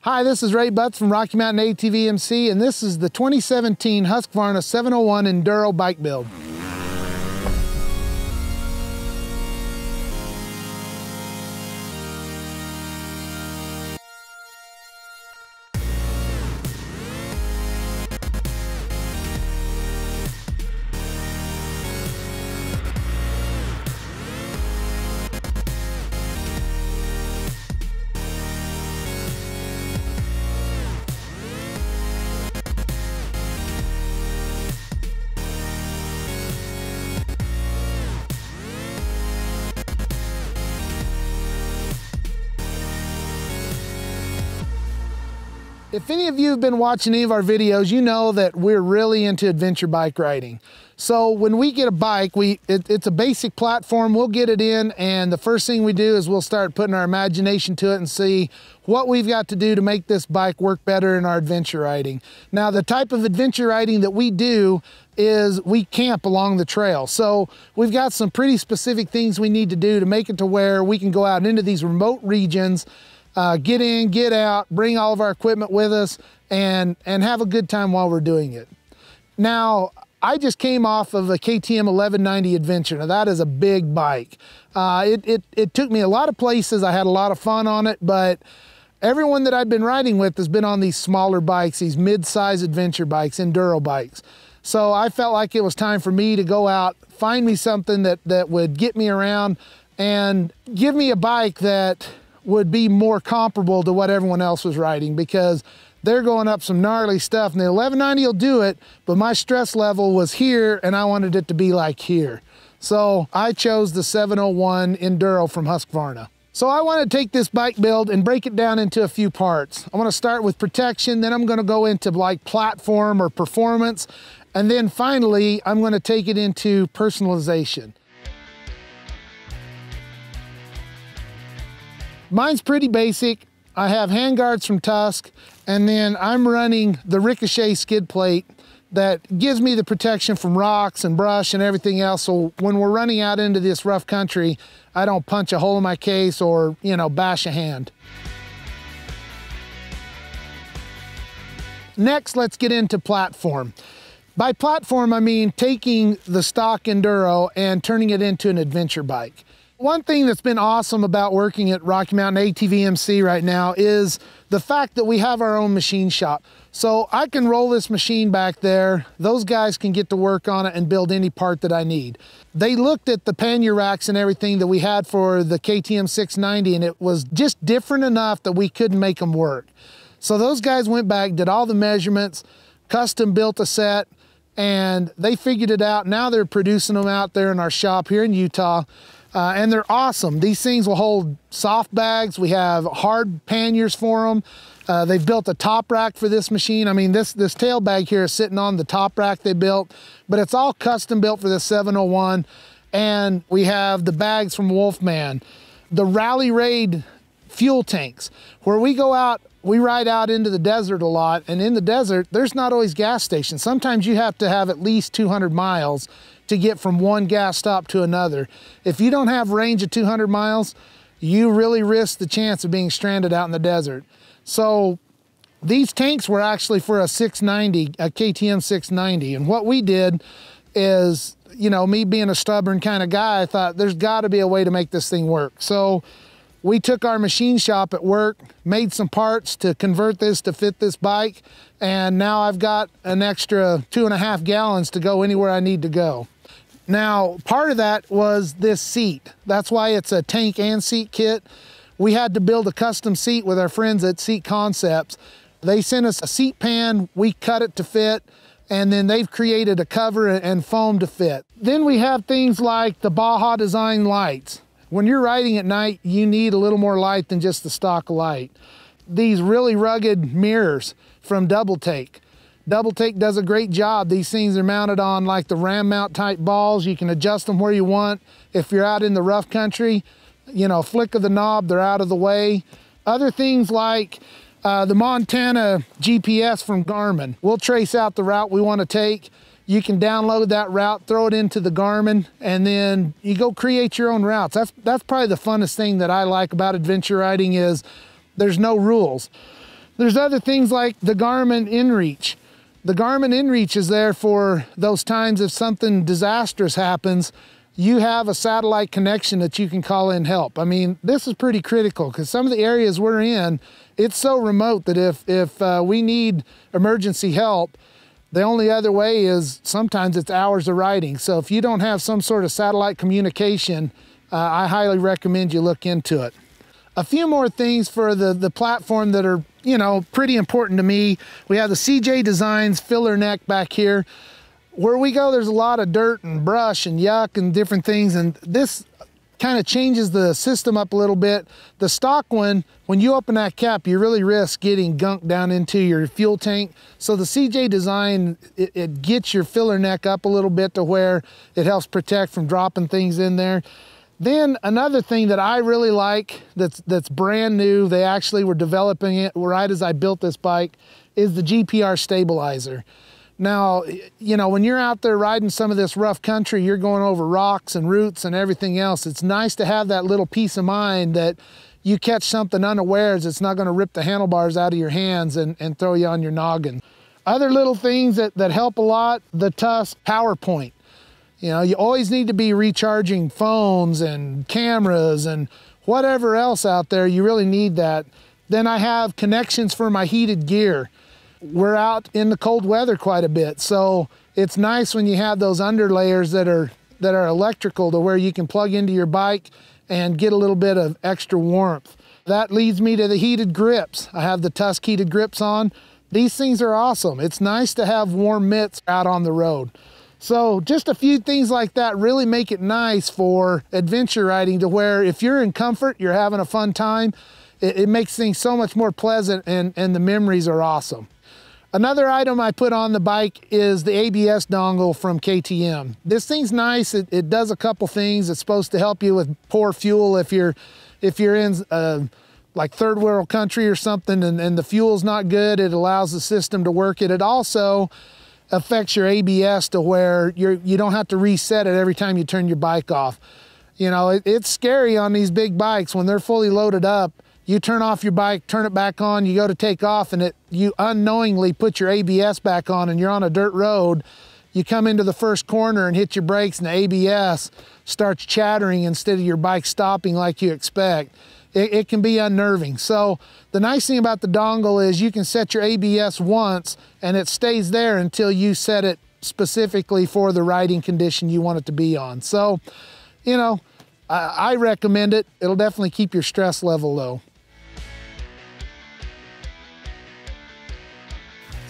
Hi, this is Ray Butts from Rocky Mountain ATV MC, and this is the 2017 Husqvarna 701 Enduro bike build. If any of you have been watching any of our videos, you know that we're really into adventure bike riding. So when we get a bike, it's a basic platform, we'll get it in, and the first thing we do is we'll start putting our imagination to it and see what we've got to do to make this bike work better in our adventure riding. Now, the type of adventure riding that we do is we camp along the trail. So we've got some pretty specific things we need to do to make it to where we can go out into these remote regions, get in, get out, bring all of our equipment with us, and have a good time while we're doing it. Now, I just came off of a KTM 1190 Adventure. Now, that is a big bike. It took me a lot of places. I had a lot of fun on it, but everyone that I've been riding with has been on these smaller bikes, these mid-size adventure bikes, enduro bikes. So I felt like it was time for me to go out, find me something that would get me around and give me a bike that would be more comparable to what everyone else was riding, because they're going up some gnarly stuff, and the 1190 will do it, but my stress level was here and I wanted it to be like here. So I chose the 701 Enduro from Husqvarna. So I want to take this bike build and break it down into a few parts. I want to start with protection, then I'm going to go into like platform or performance, and then finally I'm going to take it into personalization. Mine's pretty basic. I have handguards from Tusk, and then I'm running the Ricochet skid plate that gives me the protection from rocks and brush and everything else. So when we're running out into this rough country, I don't punch a hole in my case or, bash a hand. Next, let's get into platform. By platform, I mean taking the stock Enduro and turning it into an adventure bike. One thing that's been awesome about working at Rocky Mountain ATV MC right now is the fact that we have our own machine shop. So I can roll this machine back there, those guys can get to work on it and build any part that I need. They looked at the pannier racks and everything that we had for the KTM 690, and it was just different enough that we couldn't make them work. So those guys went back, did all the measurements, custom built a set, and they figured it out. Now they're producing them out there in our shop here in Utah. And they're awesome. These things will hold soft bags. We have hard panniers for them. They've built a top rack for this machine. I mean, this tail bag here is sitting on the top rack they built, but it's all custom built for the 701. And we have the bags from Wolfman, the Rally Raid fuel tanks, where we go out, we ride out into the desert a lot, and in the desert, there's not always gas stations. Sometimes you have to have at least 200 miles to get from one gas stop to another. If you don't have range of 200 miles, you really risk the chance of being stranded out in the desert. So these tanks were actually for a 690, a KTM 690. And what we did is, me being a stubborn kind of guy, I thought there's got to be a way to make this thing work. So we took our machine shop at work, made some parts to convert this to fit this bike, and now I've got an extra 2.5 gallons to go anywhere I need to go. Now, part of that was this seat. That's why it's a tank and seat kit. We had to build a custom seat with our friends at Seat Concepts. They sent us a seat pan, we cut it to fit, and then they've created a cover and foam to fit. Then we have things like the Baja Design lights. When you're riding at night, you need a little more light than just the stock light. These really rugged mirrors from Double Take. Double Take does a great job. These things are mounted on like the ram mount type balls. You can adjust them where you want. If you're out in the rough country, flick of the knob, they're out of the way. Other things like the Montana GPS from Garmin. We'll trace out the route we want to take. You can download that route, throw it into the Garmin, and then you go create your own routes. That's probably the funnest thing that I like about adventure riding is there's no rules. There's other things like the Garmin InReach. The Garmin InReach is there for those times if something disastrous happens, you have a satellite connection that you can call in help. I mean, this is pretty critical because some of the areas we're in, it's so remote that if we need emergency help, the only other way is sometimes it's hours of riding. So if you don't have some sort of satellite communication, I highly recommend you look into it. A few more things for the platform that are, you know, pretty important to me. We have the CJ Designs filler neck back here. Where we go, there's a lot of dirt and brush and yuck and different things, and this kind of changes the system up a little bit. The stock one, when you open that cap, you really risk getting gunk down into your fuel tank. So the CJ Design, it gets your filler neck up a little bit to where it helps protect from dropping things in there. Then another thing that I really like that's brand new, they actually were developing it right as I built this bike, is the GPR stabilizer. Now, you know, when you're out there riding some of this rough country, you're going over rocks and roots and everything else. It's nice to have that little peace of mind that you catch something unawares, it's not going to rip the handlebars out of your hands and throw you on your noggin. Other little things that help a lot, the Tusk power point. You know, you always need to be recharging phones and cameras and whatever else out there. You really need that. Then I have connections for my heated gear. We're out in the cold weather quite a bit, so it's nice when you have those underlayers that are electrical to where you can plug into your bike and get a little bit of extra warmth. That leads me to the heated grips. I have the Tusk heated grips on. These things are awesome. It's nice to have warm mitts out on the road. So just a few things like that really make it nice for adventure riding, to where if you're in comfort, you're having a fun time, it makes things so much more pleasant, and the memories are awesome. Another item I put on the bike is the ABS dongle from KTM. This thing's nice. It does a couple things. It's supposed to help you with poor fuel if you're in like third world country or something and the fuel's not good. It allows the system to work it. It also affects your ABS to where you don't have to reset it every time you turn your bike off. You know, it's scary on these big bikes when they're fully loaded up. You turn off your bike, turn it back on, you go to take off, and you unknowingly put your ABS back on, and you're on a dirt road. You come into the first corner and hit your brakes, and the ABS starts chattering instead of your bike stopping like you expect. It can be unnerving. So the nice thing about the dongle is you can set your ABS once, and it stays there until you set it specifically for the riding condition you want it to be on. So, you know, I recommend it. It'll definitely keep your stress level low.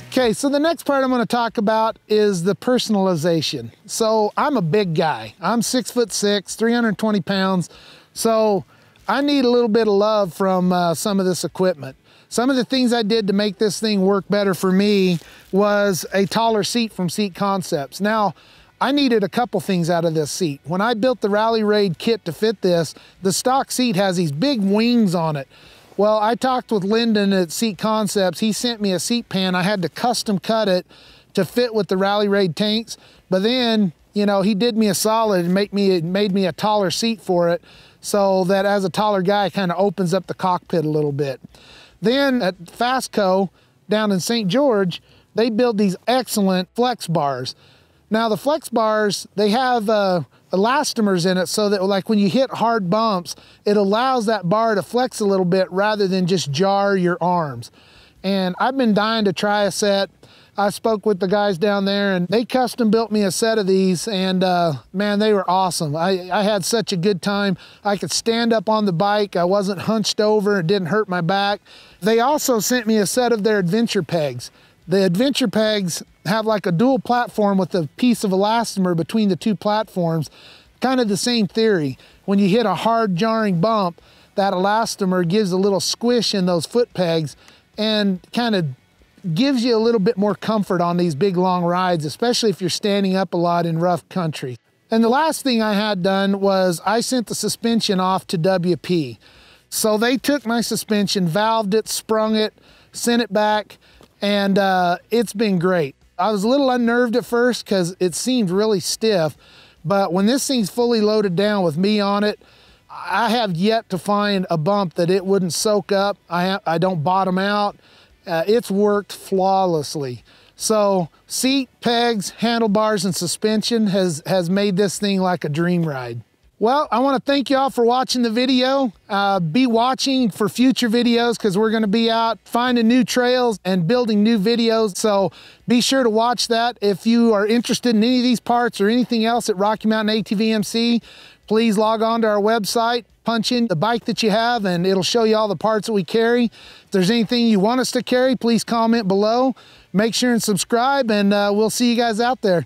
Okay, so the next part I'm going to talk about is the personalization. So I'm a big guy. I'm 6'6", 320 pounds. So I need a little bit of love from some of this equipment. Some of the things I did to make this thing work better for me was a taller seat from Seat Concepts. Now, I needed a couple things out of this seat. When I built the Rally Raid kit to fit this, the stock seat has these big wings on it. Well, I talked with Lyndon at Seat Concepts. He sent me a seat pan. I had to custom cut it to fit with the Rally Raid tanks. But then, you know, he did me a solid and made me a taller seat for it, so that as a taller guy, it kind of opens up the cockpit a little bit. Then at Fastco down in St. George, they build these excellent flex bars. Now the flex bars, they have elastomers in it, so that like when you hit hard bumps, it allows that bar to flex a little bit rather than just jar your arms. And I've been dying to try a set. I spoke with the guys down there and they custom built me a set of these, and man, they were awesome. I had such a good time. I could stand up on the bike. I wasn't hunched over. It didn't hurt my back. They also sent me a set of their adventure pegs. The adventure pegs have like a dual platform with a piece of elastomer between the two platforms. Kind of the same theory. When you hit a hard jarring bump, that elastomer gives a little squish in those foot pegs and kind of gives you a little bit more comfort on these big long rides, especially if you're standing up a lot in rough country. And the last thing I had done was I sent the suspension off to WP. So they took my suspension, valved it, sprung it, sent it back, and it's been great. I was a little unnerved at first because it seemed really stiff, but when this thing's fully loaded down with me on it, I have yet to find a bump that it wouldn't soak up. I don't bottom out, It's worked flawlessly. So seat, pegs, handlebars, and suspension has made this thing like a dream ride. Well, I want to thank you all for watching the video. Be watching for future videos because we're going to be out finding new trails and building new videos. So be sure to watch that. If you are interested in any of these parts or anything else at Rocky Mountain ATV MC, please log on to our website, punch in the bike that you have, and it'll show you all the parts that we carry. If there's anything you want us to carry, please comment below. Make sure and subscribe, and we'll see you guys out there.